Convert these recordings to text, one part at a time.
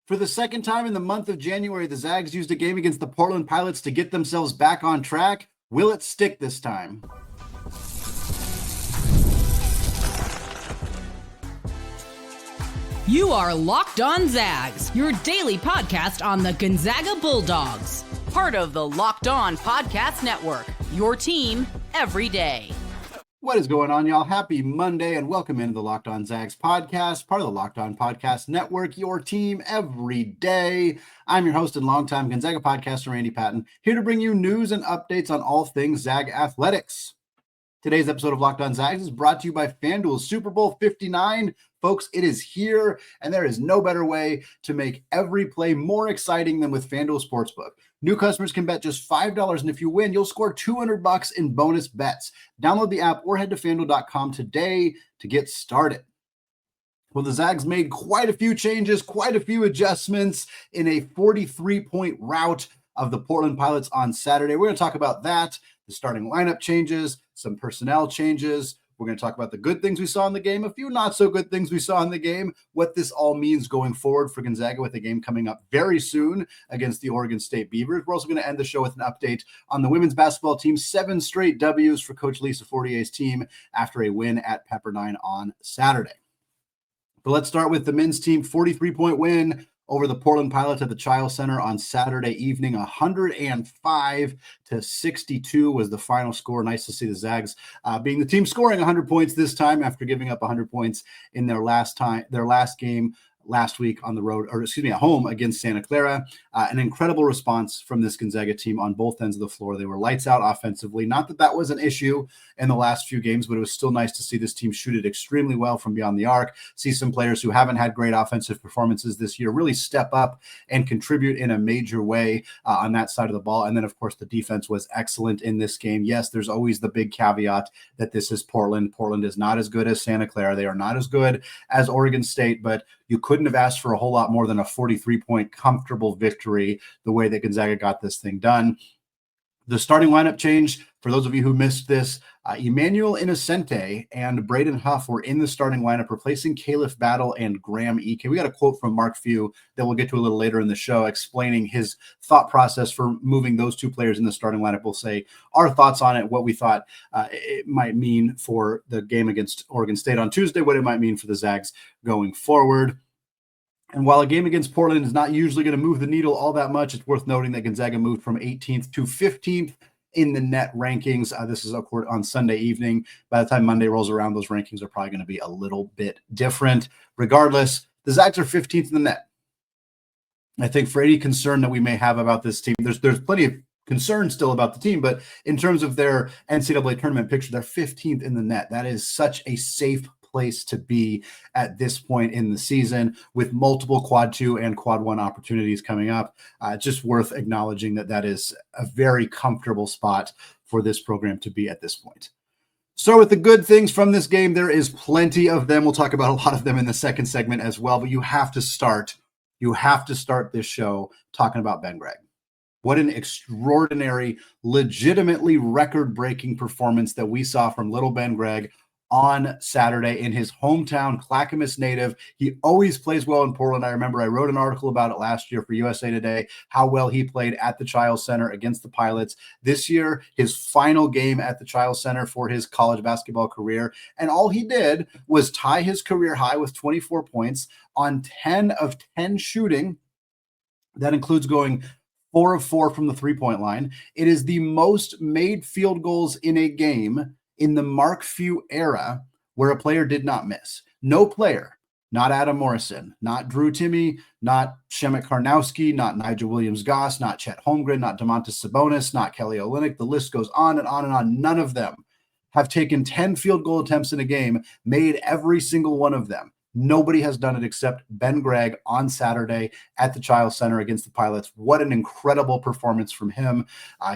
For the second time in the month of January, the Zags used a game against the Portland Pilots to get themselves back on track. Will it stick this time? You are Locked On Zags, your daily podcast on the Gonzaga Bulldogs. Part of the Locked On Podcast Network, your team every day. What is going on, y'all? Happy Monday and welcome into the Locked On Zags podcast, part of the Locked On Podcast Network, your team every day. I'm your host and longtime Gonzaga podcaster, Randy Patton, here to bring you news and updates on all things Zag athletics. Today's episode of Locked On Zags is brought to you by FanDuel Super Bowl 59. Folks, it is here, and there is no better way to make every play more exciting than with FanDuel Sportsbook. New customers can bet just $5, and if you win, you'll score $200 in bonus bets. Download the app or head to FanDuel.com today to get started. Well, the Zags made quite a few changes, quite a few adjustments in a 43-point rout of the Portland Pilots on Saturday. We're going to talk about that, the starting lineup changes, some personnel changes. We're going to talk about the good things we saw in the game, a few not so good things we saw in the game, what this all means going forward for Gonzaga with the game coming up very soon against the Oregon State Beavers. We're also going to end the show with an update on the women's basketball team, 7 straight W's for Coach Lisa Fortier's team after a win at Pepperdine on Saturday. But let's start with the men's team, 43-point win over the Portland Pilots at the Chiles Center on Saturday evening. 105-62 was the final score. Nice to see the Zags being the team scoring 100 points this time after giving up 100 points in their last game last week on the road, at home against Santa Clara. An incredible response from this Gonzaga team on both ends of the floor. They were lights out offensively. Not that that was an issue in the last few games, but it was still nice to see this team shoot it extremely well from beyond the arc, see some players who haven't had great offensive performances this year really step up and contribute in a major way on that side of the ball. And then, of course, the defense was excellent in this game. Yes, there's always the big caveat that this is Portland. Portland is not as good as Santa Clara. They are not as good as Oregon State, but you couldn't have asked for a whole lot more than a 43-point comfortable victory the way that Gonzaga got this thing done. The starting lineup change, for those of you who missed this, Emmanuel Innocenti and Braden Huff were in the starting lineup, replacing Khalif Battle and Graham Ike. We got a quote from Mark Few that we'll get to a little later in the show explaining his thought process for moving those two players in the starting lineup. We'll say our thoughts on it, what we thought it might mean for the game against Oregon State on Tuesday, what it might mean for the Zags going forward. And while a game against Portland is not usually going to move the needle all that much, it's worth noting that Gonzaga moved from 18th to 15th in the net rankings. This is on Sunday evening. By the time Monday rolls around, those rankings are probably going to be a little bit different. Regardless, the Zags are 15th in the net. I think for any concern that we may have about this team, there's plenty of concern still about the team, but in terms of their NCAA tournament picture, they're 15th in the net. That is such a safe place to be at this point in the season with multiple quad 2 and quad 1 opportunities coming up. Just worth acknowledging that is a very comfortable spot for this program to be at this point. So with the good things from this game, there is plenty of them. We'll talk about a lot of them in the second segment as well, but you have to start this show talking about Ben Gregg. What an extraordinary, legitimately record-breaking performance that we saw from little Ben Gregg on Saturday in his hometown, Clackamas native. He always plays well in Portland. I remember I wrote an article about it last year for USA Today, how well he played at the Chiles Center against the Pilots. This year, his final game at the Chiles Center for his college basketball career. And all he did was tie his career high with 24 points on 10 of 10 shooting. That includes going 4 of 4 from the three-point line. It is the most made field goals in a game in the Mark Few era where a player did not miss. No player, not Adam Morrison, not Drew Timme, not Shemek Karnowski, not Nigel Williams-Goss, not Chet Holmgren, not Domantas Sabonis, not Kelly Olynyk. The list goes on and on and on. None of them have taken 10 field goal attempts in a game, made every single one of them. Nobody has done it except Ben Gregg on Saturday at the Chiles Center against the Pilots. What an incredible performance from him.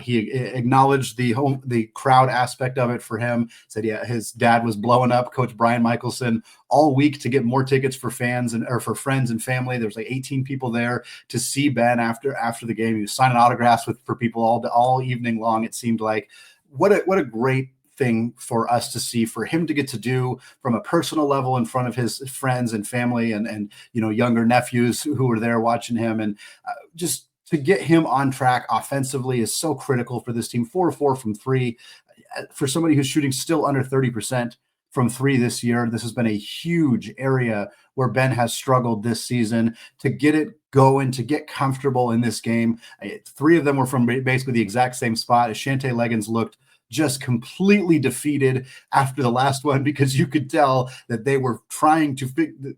He acknowledged the crowd aspect of it for him. Said, yeah, his dad was blowing up Coach Brian Michelson all week to get more tickets for fans or for friends and family. There was like 18 people there to see Ben after the game. He was signing autographs for people all evening long. It seemed like what a great thing for us to see, for him to get to do from a personal level in front of his friends and family and younger nephews who were there watching him, and just to get him on track offensively is so critical for this team. 4-4 from three. For somebody who's shooting still under 30% from three this year, this has been a huge area where Ben has struggled this season. To get it going, to get comfortable in this game, three of them were from basically the exact same spot. Ashante Leggins looked just completely defeated after the last one, because you could tell that they were trying to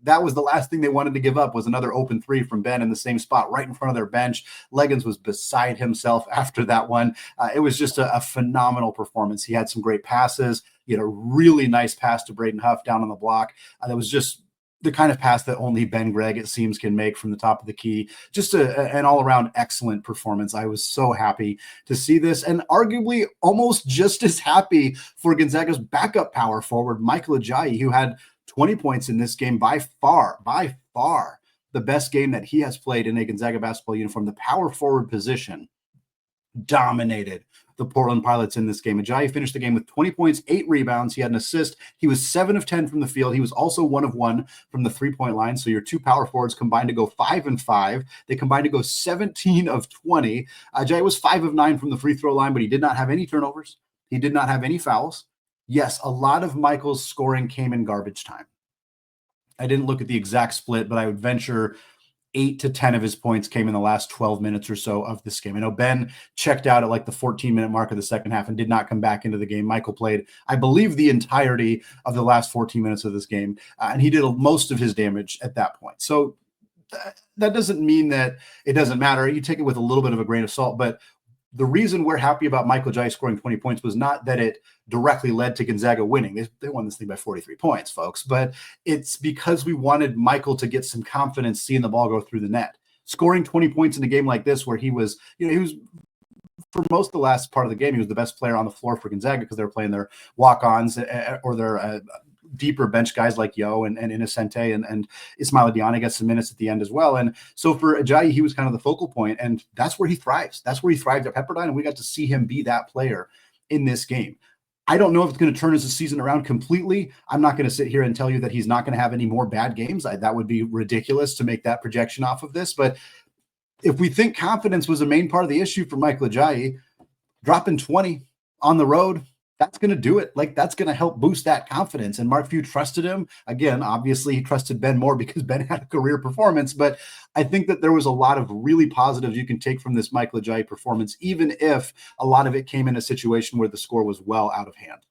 that was the last thing they wanted to give up, was another open three from Ben in the same spot right in front of their bench. Leggins was beside himself after that one. It was just a phenomenal performance. He had some great passes. He had a really nice pass to Braden Huff down on the block. That was just the kind of pass that only Ben Gregg, it seems, can make from the top of the key. Just an all-around excellent performance. I was so happy to see this, and arguably almost just as happy for Gonzaga's backup power forward, Michael Ajayi, who had 20 points in this game, by far the best game that he has played in a Gonzaga basketball uniform. The power forward position dominated the Portland Pilots in this game. Ajayi finished the game with 20 points, 8 rebounds. He had an assist. He was 7 of 10 from the field. He was also 1 of 1 from the three-point line. So your two power forwards combined to go 5 and 5. They combined to go 17 of 20. Ajayi was 5 of 9 from the free throw line, but he did not have any turnovers. He did not have any fouls. Yes, a lot of Michael's scoring came in garbage time. I didn't look at the exact split, but I would venture 8 to 10 of his points came in the last 12 minutes or so of this game. I know Ben checked out at like the 14-minute mark of the second half and did not come back into the game. Michael played, I believe, the entirety of the last 14 minutes of this game, and he did most of his damage at that point. So that doesn't mean that it doesn't matter. You take it with a little bit of a grain of salt, but the reason we're happy about Michael Ajayi scoring 20 points was not that it directly led to Gonzaga winning. They won this thing by 43 points, folks, but it's because we wanted Michael to get some confidence seeing the ball go through the net. Scoring 20 points in a game like this, where he was for most of the last part of the game, he was the best player on the floor for Gonzaga because they were playing their walk-ons or their deeper bench guys like Yo and Innocenti and Ismail Diana got some minutes at the end as well. And so for Ajayi, he was kind of the focal point, and that's where he thrives. That's where he thrived at Pepperdine, and we got to see him be that player in this game. I don't know if it's going to turn his season around completely. I'm not going to sit here and tell you that he's not going to have any more bad games. That would be ridiculous to make that projection off of this. But if we think confidence was a main part of the issue for Michael Ajayi, dropping 20 on the road, that's going to do it. Like, that's going to help boost that confidence. And Mark Few trusted him. Again, obviously he trusted Ben more because Ben had a career performance, but I think that there was a lot of really positives you can take from this Michael Ajayi performance, even if a lot of it came in a situation where the score was well out of hand.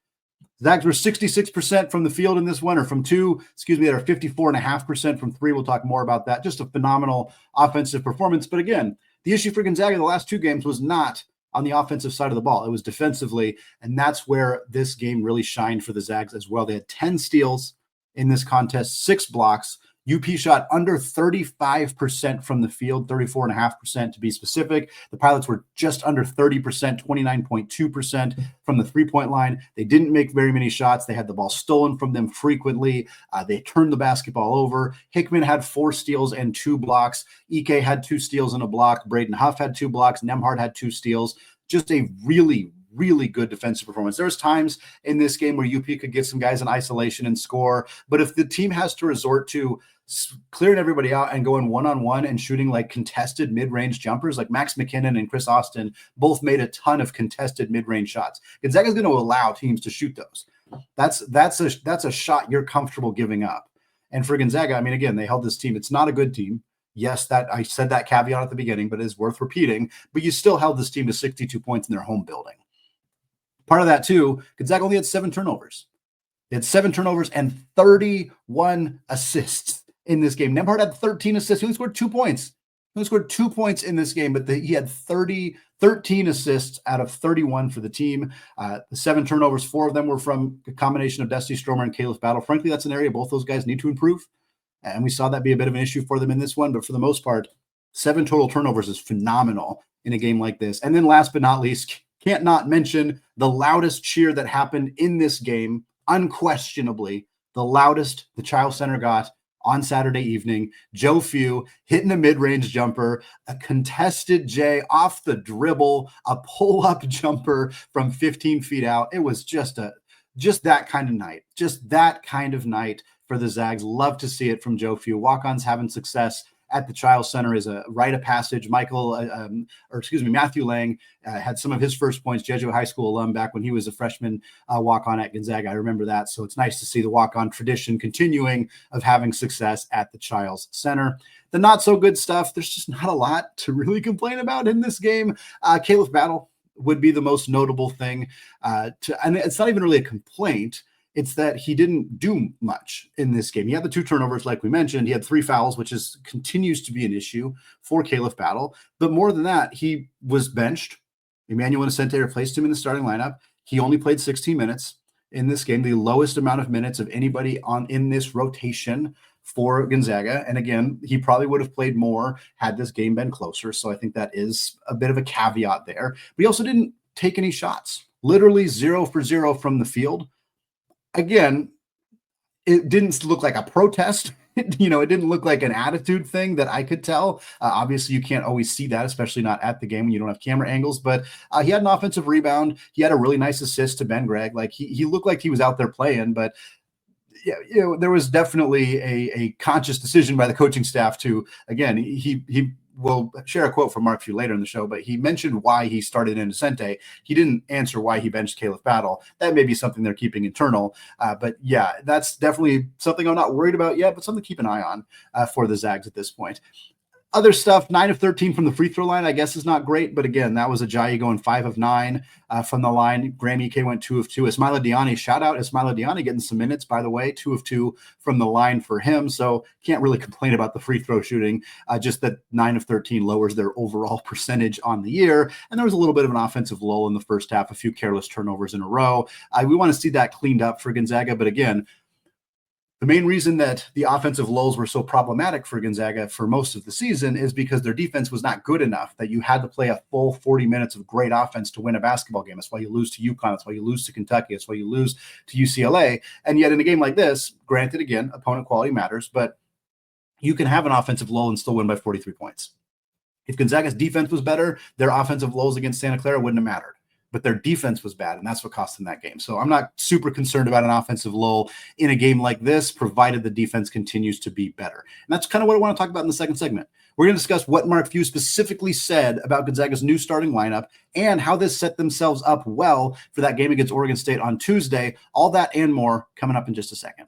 Zags were 66% from the field in this one, or from two, they are 54.5% from three. We'll talk more about that. Just a phenomenal offensive performance. But again, the issue for Gonzaga the last two games was not on the offensive side of the ball. It was defensively, and that's where this game really shined for the Zags as well. They had 10 steals in this contest, 6 blocks. UP shot under 35% from the field, 34.5% to be specific. The Pilots were just under 30%, 29.2% from the three-point line. They didn't make very many shots. They had the ball stolen from them frequently. They turned the basketball over. Hickman had 4 steals and 2 blocks. Ike had 2 steals and a block. Braden Huff had 2 blocks. Nembhard had 2 steals. Just a really good defensive performance. There's times in this game where UP could get some guys in isolation and score, but if the team has to resort to clearing everybody out and going one-on-one and shooting like contested mid-range jumpers, like Max McKinnon and Chris Austin both made a ton of contested mid-range shots. Gonzaga is going to allow teams to shoot those. That's a shot you're comfortable giving up. And for Gonzaga, I mean, again, they held this team. It's not a good team. Yes, that I said that caveat at the beginning, but it is worth repeating. But you still held this team to 62 points in their home building. Part of that, too, Gonzaga only had 7 turnovers. They had 7 turnovers and 31 assists in this game. Nembhard had 13 assists. He only scored 2 points. He only scored 2 points in this game, but he had 13 assists out of 31 for the team. The 7 turnovers, 4 of them were from a combination of Dusty Stromer and Khalif Battle. Frankly, that's an area both those guys need to improve. And we saw that be a bit of an issue for them in this one. But for the most part, 7 total turnovers is phenomenal in a game like this. And then last but not least, can't not mention the loudest cheer that happened in this game, unquestionably the loudest the Child Center got on Saturday evening. Joe Few hitting a mid-range jumper, a contested J off the dribble, a pull-up jumper from 15 feet out. It was just just that kind of night. Just that kind of night for the Zags. Love to see it from Joe Few. Walk-ons having success at the Child Center is a rite of passage. Matthew Lang had some of his first points, Jesuit High School alum, back when he was a freshman walk-on at Gonzaga. I remember that. So it's nice to see the walk-on tradition continuing of having success at the Child Center. The not so good stuff, there's just not a lot to really complain about in this game. Khalif Battle would be the most notable thing. And it's not even really a complaint. It's that he didn't do much in this game. He had the 2 turnovers, like we mentioned. He had 3 fouls, which continues to be an issue for Khalif Battle. But more than that, he was benched. Emmanuel Innocenti replaced him in the starting lineup. He only played 16 minutes in this game, the lowest amount of minutes of anybody in this rotation for Gonzaga. And again, he probably would have played more had this game been closer. So I think that is a bit of a caveat there. But he also didn't take any shots, literally 0 for 0 from the field. Again, it didn't look like a protest. It didn't look like an attitude thing that I could tell. Obviously, you can't always see that, especially not at the game when you don't have camera angles. But he had an offensive rebound. He had a really nice assist to Ben Gregg. Like he looked like he was out there playing, but yeah, there was definitely a conscious decision by the coaching staff to, again, he will share a quote from Mark Few later in the show, but he mentioned why he started Innocenti. He didn't answer why he benched Khalif Battle. That may be something they're keeping internal. But yeah, that's definitely something I'm not worried about yet, but something to keep an eye on for the Zags at this point. Other stuff, 9 of 13 from the free throw line, I guess is not great. But again, that was Ajayi going 5 of 9 from the line. Graham Ike went 2 of 2. Ismaila Diani, shout out Ismaila Diani getting some minutes, by the way, 2 of 2 from the line for him. So can't really complain about the free throw shooting. Just that 9 of 13 lowers their overall percentage on the year. And there was a little bit of an offensive lull in the first half, a few careless turnovers in a row. We want to see that cleaned up for Gonzaga. But again, the main reason that the offensive lulls were so problematic for Gonzaga for most of the season is because their defense was not good enough, that you had to play a full 40 minutes of great offense to win a basketball game. That's why you lose to UConn. That's why you lose to Kentucky. That's why you lose to UCLA. And yet in a game like this, granted, again, opponent quality matters, but you can have an offensive lull and still win by 43 points. If Gonzaga's defense was better, their offensive lulls against Santa Clara wouldn't have mattered. But their defense was bad, and that's what cost them that game. So I'm not super concerned about an offensive lull in a game like this, provided the defense continues to be better. And that's kind of what I want to talk about in the second segment. We're going to discuss what Mark Few specifically said about Gonzaga's new starting lineup and how this set themselves up well for that game against Oregon State on Tuesday. All that and more coming up in just a second.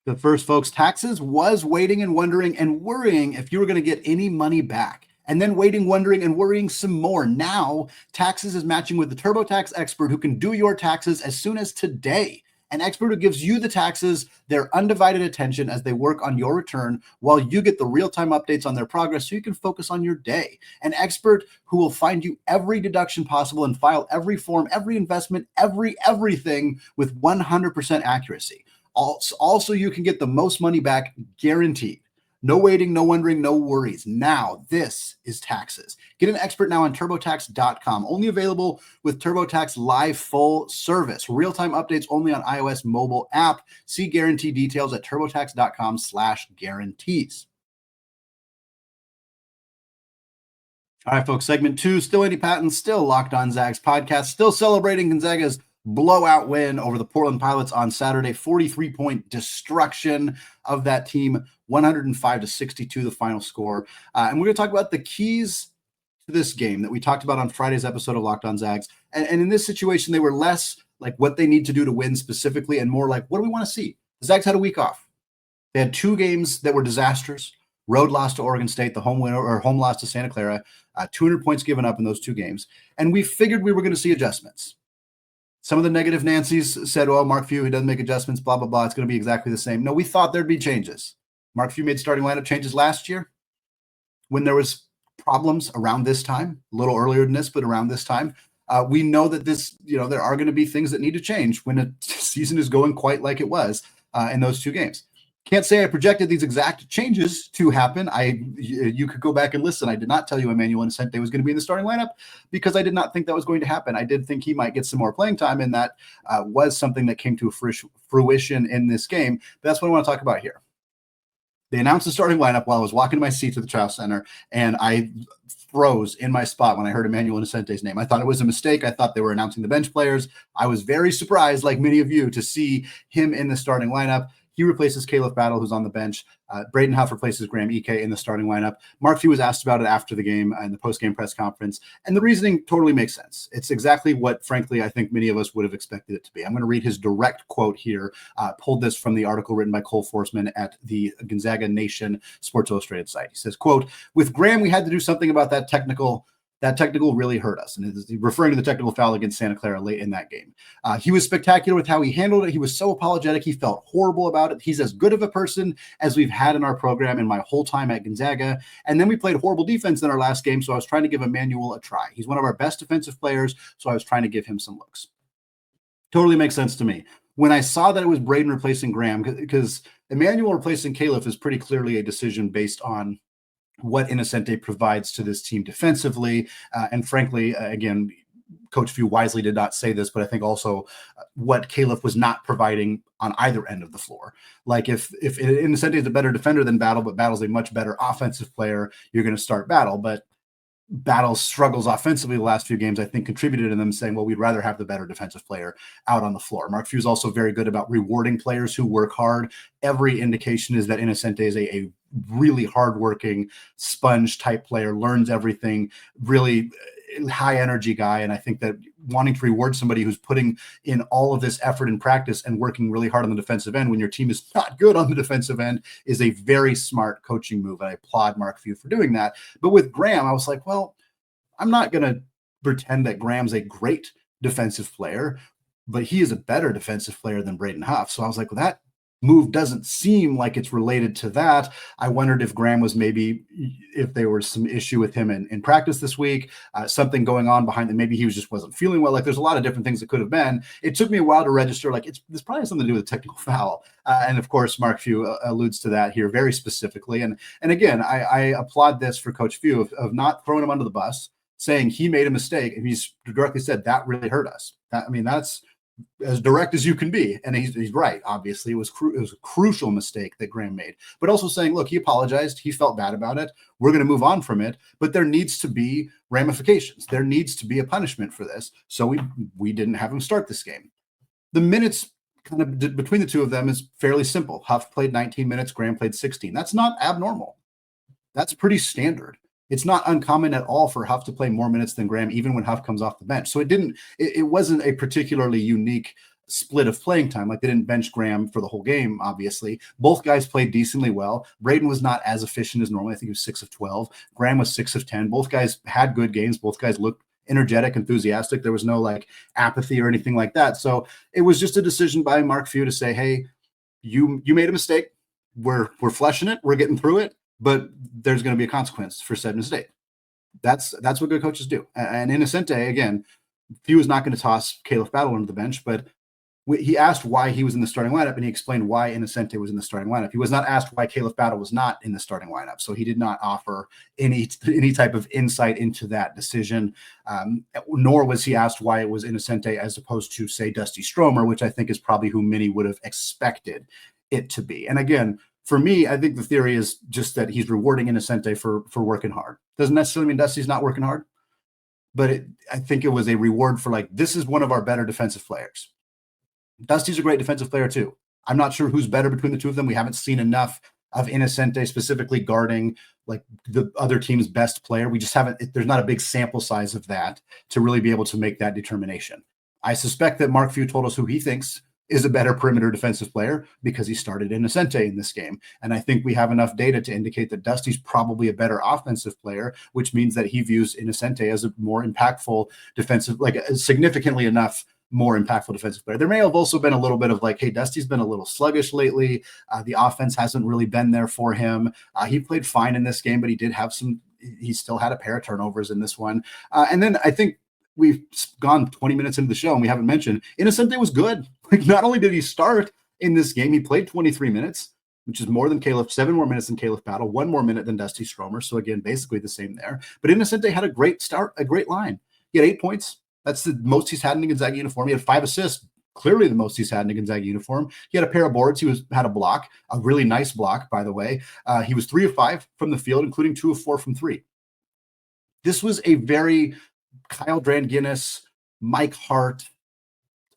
But first, folks, taxes was waiting and wondering and worrying if you were going to get any money back. And then waiting, wondering, and worrying some more. Now, Taxes is matching with the TurboTax expert who can do your taxes as soon as today. An expert who gives you the taxes their undivided attention as they work on your return while you get the real-time updates on their progress so you can focus on your day. An expert who will find you every deduction possible and file every form, every investment, everything with 100% accuracy. Also, you can get the most money back guaranteed. No waiting, no wondering, no worries. Now, this is Taxes. Get an expert now on TurboTax.com. Only available with TurboTax Live full service. Real-time updates only on iOS mobile app. See guarantee details at TurboTax.com/guarantees. All right, folks, segment 2, still Andy Patton, still Locked On Zags podcast, still celebrating Gonzaga's blowout win over the Portland Pilots on Saturday, 43-point destruction of that team, 105-62, the final score. And we're going to talk about the keys to this game that we talked about on Friday's episode of Locked On Zags. And in this situation, they were less like what they need to do to win specifically and more like, what do we want to see? The Zags had a week off. They had 2 games that were disasters. Road loss to Oregon State, the home winner or home loss to Santa Clara, 200 points given up in those 2 games. And we figured we were going to see adjustments. Some of the negative Nancy's said, well, Mark Few, he doesn't make adjustments, blah, blah, blah. It's going to be exactly the same. No, we thought there'd be changes. Mark Few made starting lineup changes last year when there was problems around this time, a little earlier than this, but around this time. We know that there are going to be things that need to change when a season is going quite like it was in those 2 games. Can't say I projected these exact changes to happen. You could go back and listen. I did not tell you Emmanuel Innocenti was going to be in the starting lineup because I did not think that was going to happen. I did think he might get some more playing time, and that was something that came to fruition in this game. But that's what I want to talk about here. They announced the starting lineup while I was walking to my seat to the Child Center, and I froze in my spot when I heard Emmanuel Innocenti's name. I thought it was a mistake. I thought they were announcing the bench players. I was very surprised, like many of you, to see him in the starting lineup. He replaces Khalif Battle, who's on the bench. Braden Huff replaces Graham Ike in the starting lineup. Mark Few was asked about it after the game in the post-game press conference, and the reasoning totally makes sense. It's exactly what, frankly, I think many of us would have expected it to be. I'm going to read his direct quote here. Pulled this from the article written by Cole Forsman at the Gonzaga Nation Sports Illustrated site. He says, quote, "With Graham, we had to do something about that technical really hurt us." And he's referring to the technical foul against Santa Clara late in that game. He was spectacular with how he handled it. He was so apologetic. He felt horrible about it. He's as good of a person as we've had in our program in my whole time at Gonzaga. And then we played horrible defense in our last game, so I was trying to give Emmanuel a try. He's one of our best defensive players, so I was trying to give him some looks. Totally makes sense to me. When I saw that it was Braden replacing Graham, because Emmanuel replacing Khalif is pretty clearly a decision based on what Innocenti provides to this team defensively. And frankly, again, Coach Few wisely did not say this, but I think also what Khalif was not providing on either end of the floor. Like if Innocenti is a better defender than Battle, but Battle's a much better offensive player, you're going to start Battle. But Battle's struggles offensively the last few games, I think, contributed to them saying, well, we'd rather have the better defensive player out on the floor. Mark Few is also very good about rewarding players who work hard. Every indication is that Innocenti is a really hardworking sponge type player, learns everything, really high energy guy. And I think that wanting to reward somebody who's putting in all of this effort in practice and working really hard on the defensive end when your team is not good on the defensive end is a very smart coaching move. And I applaud Mark Few for doing that. But with Graham, I was like, well, I'm not going to pretend that Graham's a great defensive player, but he is a better defensive player than Braden Huff. So I was like, well, that move doesn't seem like it's related to that. I wondered if Graham was if there was some issue with him in practice this week, something going on behind them. Maybe he just wasn't feeling well. Like there's a lot of different things it could have been. It took me a while to register. Like this probably has something to do with a technical foul. And of course, Mark Few alludes to that here very specifically. And again, I applaud this for Coach Few of not throwing him under the bus, saying he made a mistake. And he's directly said that really hurt us. That's as direct as you can be. And he's right. Obviously, it was a crucial mistake that Graham made, but also saying, look, he apologized. He felt bad about it. We're going to move on from it, but there needs to be ramifications. There needs to be a punishment for this. So we didn't have him start this game. The minutes kind of between the two of them is fairly simple. Huff played 19 minutes. Graham played 16. That's not abnormal. That's pretty standard. It's not uncommon at all for Huff to play more minutes than Graham, even when Huff comes off the bench. So it wasn't a particularly unique split of playing time. Like they didn't bench Graham for the whole game, obviously. Both guys played decently well. Braden was not as efficient as normal. I think he was 6 of 12. Graham was 6 of 10. Both guys had good games. Both guys looked energetic, enthusiastic. There was no like apathy or anything like that. So it was just a decision by Mark Few to say, hey, you made a mistake. We're fleshing it. We're getting through it. But there's going to be a consequence for said mistake. That's what good coaches do. And Innocenti, again, Few was not going to toss Khalif Battle into the bench, but he asked why he was in the starting lineup, and he explained why Innocenti was in the starting lineup. He was not asked why Khalif Battle was not in the starting lineup, so he did not offer any type of insight into that decision, nor was he asked why it was Innocenti as opposed to, say, Dusty Stromer, which I think is probably who many would have expected it to be. And again, for me, I think the theory is just that he's rewarding Innocenti for working hard. Doesn't necessarily mean Dusty's not working hard, but I think it was a reward for like, this is one of our better defensive players. Dusty's a great defensive player too. I'm not sure who's better between the two of them. We haven't seen enough of Innocenti specifically guarding like the other team's best player. We just haven't, there's not a big sample size of that to really be able to make that determination. I suspect that Mark Few told us who he thinks is a better perimeter defensive player because he started Innocenti in this game. And I think we have enough data to indicate that Dusty's probably a better offensive player, which means that he views Innocenti as a more impactful defensive, like a significantly enough more impactful defensive player. There may have also been a little bit of like, hey, Dusty's been a little sluggish lately. The offense hasn't really been there for him. He played fine in this game, but he still had a pair of turnovers in this one. And then I think we've gone 20 minutes into the show and we haven't mentioned Innocenti was good. Like not only did he start in this game, he played 23 minutes, which is more than Khalif, 7 more minutes than Khalif Battle, 1 more minute than Dusty Stromer. So again, basically the same there. But Innocenti had a great start, a great line. He had 8 points. That's the most he's had in the Gonzaga uniform. He had 5 assists, clearly the most he's had in a Gonzaga uniform. He had a pair of boards. He had a block, a really nice block, by the way. He was 3 of 5 from the field, including 2 of 4 from 3. This was a very Kyle Dranginis, Mike Hart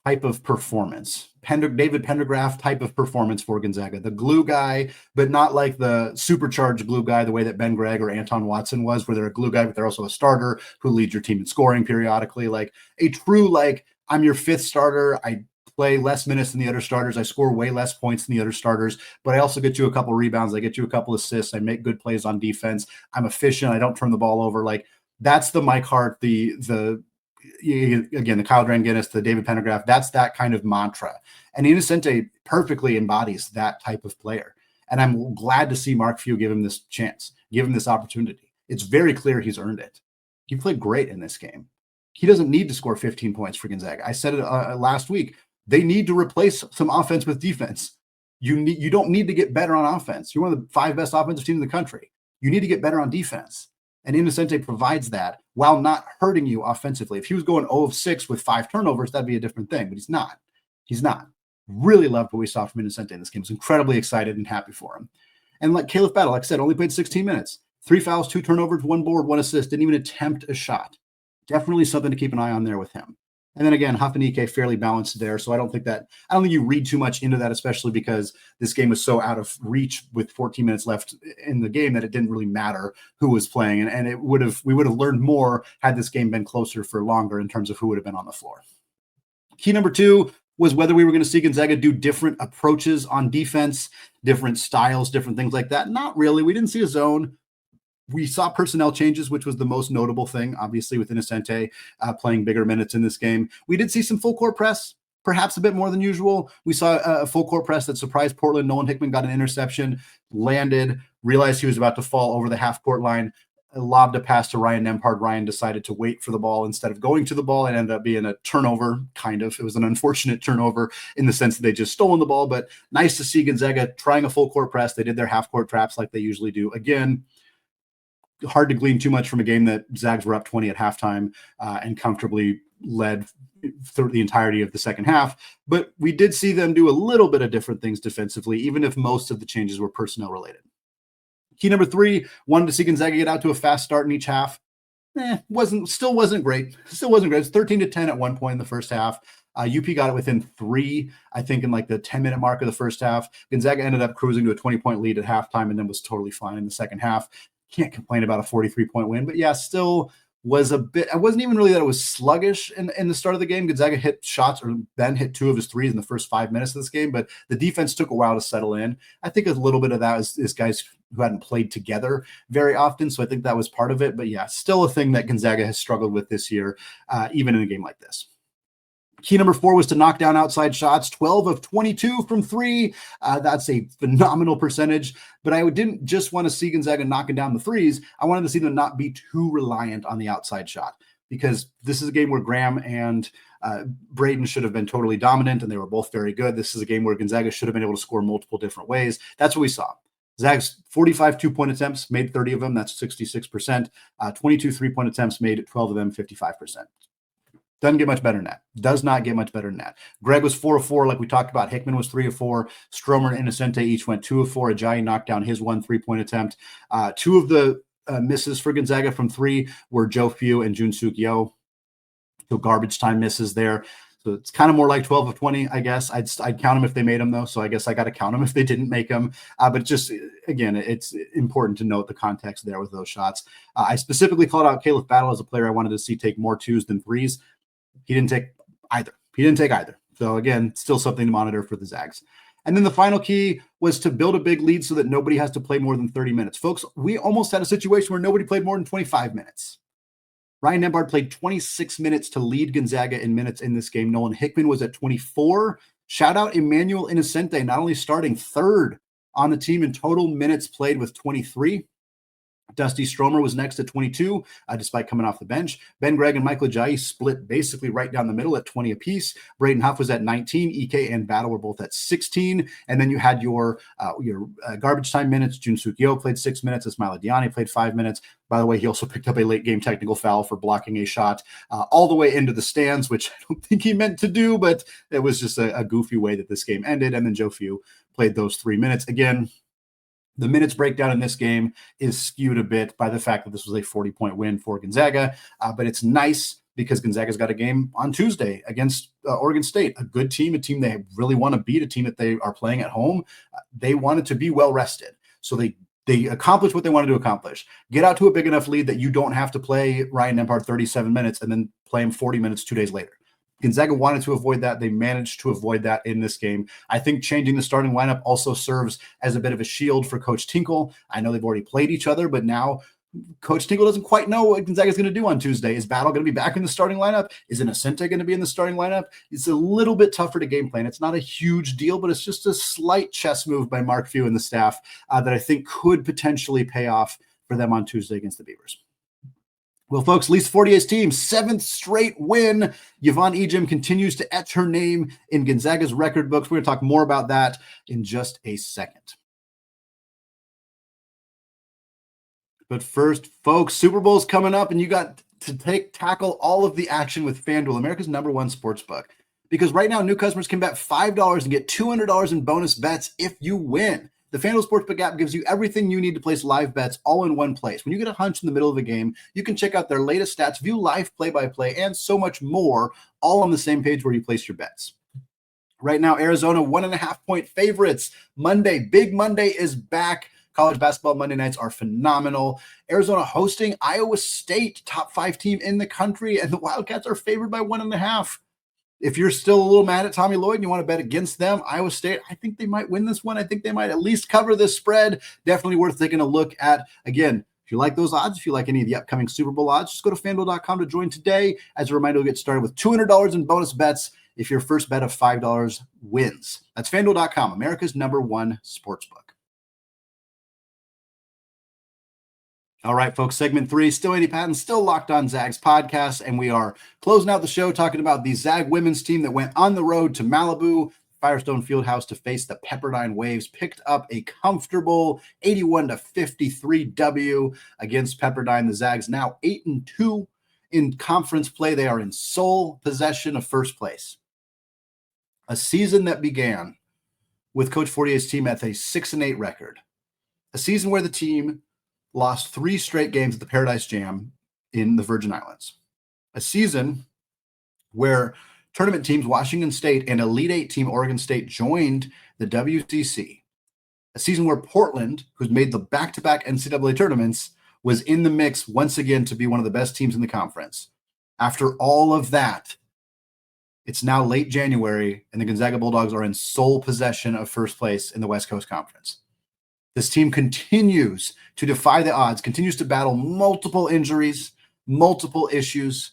type of performance. David Pendergraph type of performance for Gonzaga. The glue guy, but not like the supercharged glue guy the way that Ben Gregg or Anton Watson was, where they're a glue guy, but they're also a starter who leads your team in scoring periodically. Like a true, like, I'm your 5th starter. I play less minutes than the other starters. I score way less points than the other starters, but I also get you a couple rebounds. I get you a couple assists. I make good plays on defense. I'm efficient. I don't turn the ball over. Like, that's the Mike Hart, the Kyle Dranginis, the David Pendergraph. That's that kind of mantra. And Innocenti perfectly embodies that type of player. And I'm glad to see Mark Few give him this chance, give him this opportunity. It's very clear he's earned it. He played great in this game. He doesn't need to score 15 points for Gonzaga. I said it last week. They need to replace some offense with defense. You don't need to get better on offense. You're one of the 5 best offensive teams in the country. You need to get better on defense. And Innocenti provides that while not hurting you offensively. If he was going 0 of 6 with 5 turnovers, that'd be a different thing, but he's not. He's not. Really loved what we saw from Innocenti in this game. Was incredibly excited and happy for him. And like Khalif Battle, like I said, only played 16 minutes. 3 fouls, 2 turnovers, 1 board, 1 assist. Didn't even attempt a shot. Definitely something to keep an eye on there with him. And then again, Huff and Ike fairly balanced there. So I don't think you read too much into that, especially because this game was so out of reach with 14 minutes left in the game that it didn't really matter who was playing. And we would have learned more had this game been closer for longer in terms of who would have been on the floor. Key number 2 was whether we were going to see Gonzaga do different approaches on defense, different styles, different things like that. Not really. We didn't see a zone. We saw personnel changes, which was the most notable thing, obviously, with Innocenti playing bigger minutes in this game. We did see some full court press, perhaps a bit more than usual. We saw a full court press that surprised Portland. Nolan Hickman got an interception, landed, realized he was about to fall over the half court line, lobbed a pass to Ryan Nembhard. Ryan decided to wait for the ball instead of going to the ball, and ended up being a turnover, kind of. It was an unfortunate turnover in the sense that they just stolen the ball, but nice to see Gonzaga trying a full court press. They did their half court traps like they usually do. Again, hard to glean too much from a game that Zags were up 20 at halftime and comfortably led through the entirety of the second half. But we did see them do a little bit of different things defensively, even if most of the changes were personnel related. Key number 3, wanted to see Gonzaga get out to a fast start in each half. Still wasn't great. It's 13-10 at one point in the first half. UP got it within 3, I think, in like the 10-minute mark of the first half. Gonzaga ended up cruising to a 20-point lead at halftime and then was totally fine in the second half. Can't complain about a 43-point win, but yeah, still was a bit. I wasn't even really that it was sluggish in the start of the game. Gonzaga hit shots, or Ben hit 2 of his 3s in the first 5 minutes of this game, but the defense took a while to settle in. I think a little bit of that is guys who hadn't played together very often, so I think that was part of it. But yeah, still a thing that Gonzaga has struggled with this year, even in a game like this. Key number 4 was to knock down outside shots, 12 of 22 from 3. That's a phenomenal percentage, but I didn't just want to see Gonzaga knocking down the 3s. I wanted to see them not be too reliant on the outside shot, because this is a game where Graham and Braden should have been totally dominant, and they were both very good. This is a game where Gonzaga should have been able to score multiple different ways. That's what we saw. Zags, 45 two-point attempts, made 30 of them. That's 66%. 22 three-point attempts, made 12 of them, 55%. Doesn't get much better than that. Does not get much better than that. Gregg was 4 of 4, like we talked about. Hickman was 3 of 4. Stromer and Innocenti each went 2 of 4. Ajayi knocked down his 1 3-point attempt. 2 of the misses for Gonzaga from 3 were Joe Few and Jun-Suk Yo. So garbage time misses there. So it's kind of more like 12 of 20, I guess. I'd count them if they made them, though. So I guess I got to count them if they didn't make them. But just, again, it's important to note the context there with those shots. I specifically called out Khalif Battle as a player I wanted to see take more 2s than 3s. He didn't take either. So again, still something to monitor for the Zags. And then the final key was to build a big lead so that nobody has to play more than 30 minutes. Folks, we almost had a situation where nobody played more than 25 minutes. Ryan Nembhard played 26 minutes to lead Gonzaga in minutes in this game. Nolan Hickman was at 24. Shout out Emmanuel Innocenti, not only starting 3rd on the team in total minutes played with 23. Dusty Stromer was next at 22, despite coming off the bench. Ben Gregg and Michael Ajayi split basically right down the middle at 20 apiece. Braden Huff was at 19. EK and Battle were both at 16. And then you had your garbage time minutes. Jun Suk-Yo played 6 minutes. Ismail Diani played 5 minutes. By the way, he also picked up a late game technical foul for blocking a shot all the way into the stands, which I don't think he meant to do, but it was just a goofy way that this game ended. And then Joe Few played those 3 minutes. Again, the minutes breakdown in this game is skewed a bit by the fact that this was a 40-point win for Gonzaga, but it's nice because Gonzaga's got a game on Tuesday against Oregon State, a good team, a team they really want to beat, a team that they are playing at home. They wanted to be well rested, so they accomplished what they wanted to accomplish. Get out to a big enough lead that you don't have to play Ryan Nembhard 37 minutes and then play him 40 minutes 2 days later. Gonzaga wanted to avoid that. They managed to avoid that in this game. I think changing the starting lineup also serves as a bit of a shield for Coach Tinkle. I know they've already played each other, but now Coach Tinkle doesn't quite know what Gonzaga is going to do on Tuesday. Is Battle going to be back in the starting lineup? Is Innocenti going to be in the starting lineup? It's a little bit tougher to game plan. It's not a huge deal, but it's just a slight chess move by Mark Few and the staff that I think could potentially pay off for them on Tuesday against the Beavers. Well, folks, Lisa Fortier's team, 7th straight win. Yvonne Ejim continues to etch her name in Gonzaga's record books. We're going to talk more about that in just a second. But first, folks, Super Bowl's coming up, and you got to tackle all of the action with FanDuel, America's #1 sports book. Because right now, new customers can bet $5 and get $200 in bonus bets if you win. The FanDuel Sportsbook app gives you everything you need to place live bets all in one place. When you get a hunch in the middle of a game, you can check out their latest stats, view live play-by-play, and so much more, all on the same page where you place your bets. Right now, Arizona 1.5-point favorites. Big Monday is back. College basketball Monday nights are phenomenal. Arizona hosting Iowa State, top 5 team in the country, and the Wildcats are favored by 1.5. If you're still a little mad at Tommy Lloyd and you want to bet against them, Iowa State, I think they might win this one. I think they might at least cover this spread. Definitely worth taking a look at. Again, if you like those odds, if you like any of the upcoming Super Bowl odds, just go to FanDuel.com to join today. As a reminder, you'll get started with $200 in bonus bets if your first bet of $5 wins. That's FanDuel.com, America's #1 sportsbook. All right, folks, segment 3, still Andy Patton, still Locked On Zags podcast, and we are closing out the show talking about the Zag women's team that went on the road to Malibu, Firestone Fieldhouse, to face the Pepperdine Waves, picked up a comfortable 81-53 W against Pepperdine. The Zags now 8-2 in conference play. They are in sole possession of first place. A season that began with Coach Fortier's team at a 6-8 record. A season where the team lost 3 straight games at the Paradise Jam in the Virgin Islands. A season where tournament teams Washington State and Elite 8 team Oregon State joined the WCC. A season where Portland, who's made the back-to-back NCAA tournaments, was in the mix once again to be one of the best teams in the conference. After all of that, it's now late January, and the Gonzaga Bulldogs are in sole possession of first place in the West Coast Conference. This team continues to defy the odds, continues to battle multiple injuries, multiple issues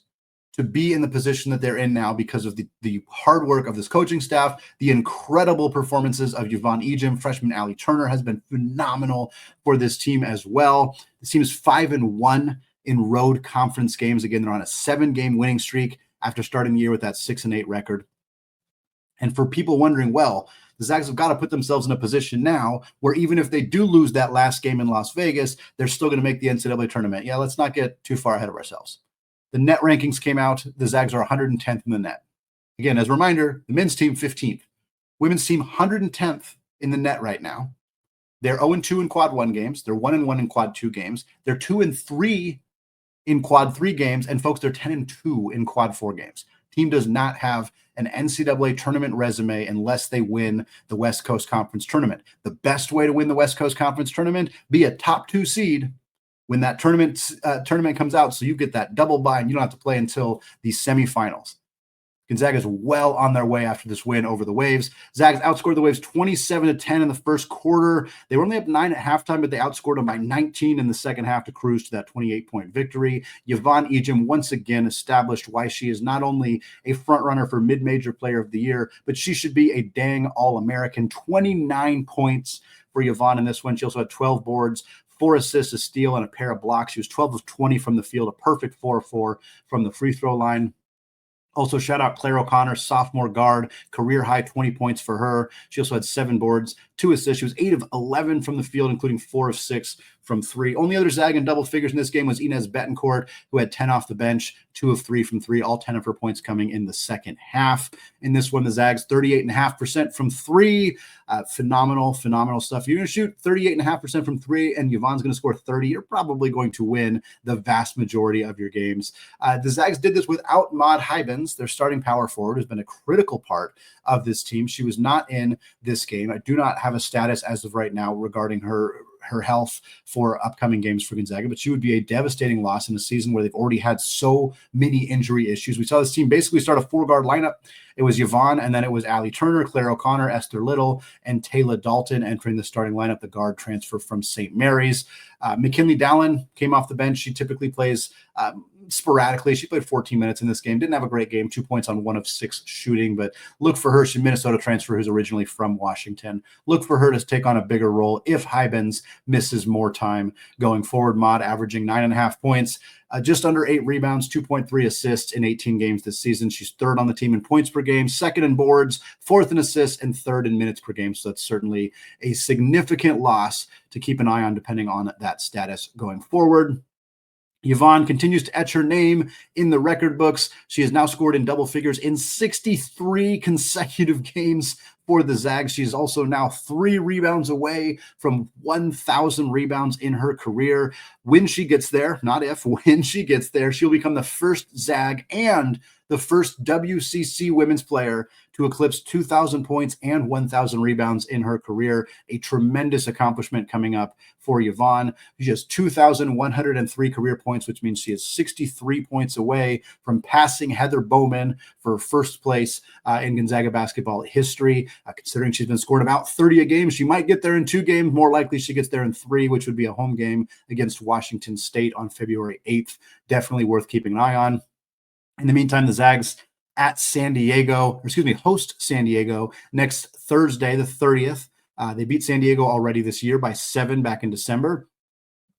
to be in the position that they're in now because of the hard work of this coaching staff, the incredible performances of Yvonne Ejim. Freshman Allie Turner has been phenomenal for this team as well. This team is 5-1 in road conference games. Again, they're on a 7-game winning streak after starting the year with that 6-8 record. And for people wondering, well, the Zags have got to put themselves in a position now where even if they do lose that last game in Las Vegas, they're still going to make the NCAA tournament. Yeah, let's not get too far ahead of ourselves. The net rankings came out. The Zags are 110th in the net. Again, as a reminder, the men's team 15th. Women's team 110th in the net right now. They're 0-2 in quad 1 games. They're 1-1 in quad 2 games. They're 2-3 in quad 3 games. And folks, they're 10-2 in quad 4 games. Team does not have an NCAA tournament resume unless they win the West Coast Conference tournament. The best way to win the West Coast Conference tournament, be a top 2 seed when that tournament comes out, so you get that double bye and you don't have to play until the semifinals. Gonzaga is well on their way after this win over the Waves. Zags outscored the Waves 27-10 in the first quarter. They were only up 9 at halftime, but they outscored them by 19 in the second half to cruise to that 28-point victory. Yvonne Ejim once again established why she is not only a frontrunner for mid-major player of the year, but she should be a dang All-American. 29 points for Yvonne in this one. She also had 12 boards, 4 assists, a steal, and a pair of blocks. She was 12 of 20 from the field, a perfect 4 of 4 from the free throw line. Also, shout out Claire O'Connor, sophomore guard, career high 20 points for her. She also had 7 boards, 2 assists. She was 8 of 11 from the field, including 4 of 6 from 3. Only other Zag in double figures in this game was Inez Betancourt, who had 10 off the bench, 2 of 3 from 3, all 10 of her points coming in the second half. In this one, the Zags 38.5% from 3. Phenomenal stuff. You're going to shoot 38.5% from 3, and Yvonne's going to score 30. You're probably going to win the vast majority of your games. The Zags did this without Maud Hybens, their starting power forward, who's been a critical part of this team. She was not in this game. I do not have a status as of right now regarding her health for upcoming games for Gonzaga, but she would be a devastating loss in a season where they've already had so many injury issues. We saw this team basically start a 4-guard lineup. It was Yvonne, and then it was Allie Turner, Claire O'Connor, Esther Little, and Taylor Dalton entering the starting lineup, the guard transfer from St. Mary's. McKinley Dallin came off the bench. She typically plays sporadically. She played 14 minutes in this game. Didn't have a great game, 2 points on 1 of 6 shooting, but look for her. She's a Minnesota transfer who's originally from Washington. Look for her to take on a bigger role if Hybens misses more time going forward. Maud averaging 9.5 points, just under 8 rebounds, 2.3 assists in 18 games this season. She's 3rd on the team in points per game, 2nd in boards, 4th in assists, and 3rd in minutes per game. So that's certainly a significant loss to keep an eye on depending on that status going forward. Yvonne continues to etch her name in the record books. She has now scored in double figures in 63 consecutive games for the Zags. She's also now 3 rebounds away from 1,000 rebounds in her career. When she gets there, not if, when she gets there, she'll become the first Zag and the first WCC women's player to eclipse 2,000 points and 1,000 rebounds in her career. A tremendous accomplishment coming up for Yvonne. She has 2,103 career points, which means she is 63 points away from passing Heather Bowman for first place in Gonzaga basketball history. Considering she's been scoring about 30 a game, she might get there in 2 games. More likely she gets there in 3, which would be a home game against Washington State on February 8th. Definitely worth keeping an eye on. In the meantime, the Zags host San Diego next Thursday, the 30th. They beat San Diego already this year by 7 back in December.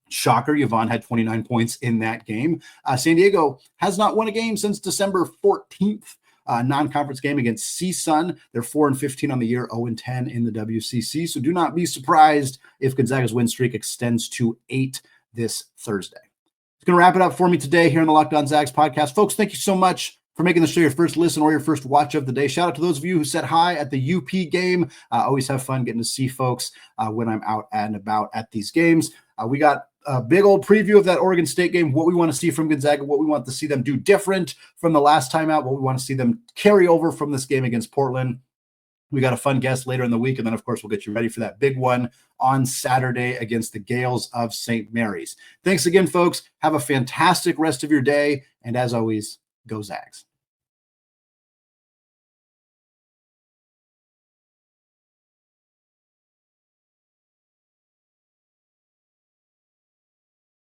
Shocker, Yvonne had 29 points in that game. San Diego has not won a game since December 14th. Non-conference game against CSUN. They're 4-15 on the year, 0-10 in the WCC. So do not be surprised if Gonzaga's win streak extends to 8 this Thursday. It's going to wrap it up for me today here on the Locked On Zags podcast. Folks, thank you so much for making the show your first listen or your first watch of the day. Shout out to those of you who said hi at the UP game. Always have fun getting to see folks when I'm out and about at these games. We got a big old preview of that Oregon State game, what we want to see from Gonzaga, what we want to see them do different from the last time out, what we want to see them carry over from this game against Portland. We got a fun guest later in the week, and then, of course, we'll get you ready for that big one on Saturday against the Gales of St. Mary's. Thanks again, folks. Have a fantastic rest of your day, and as always, go Zags.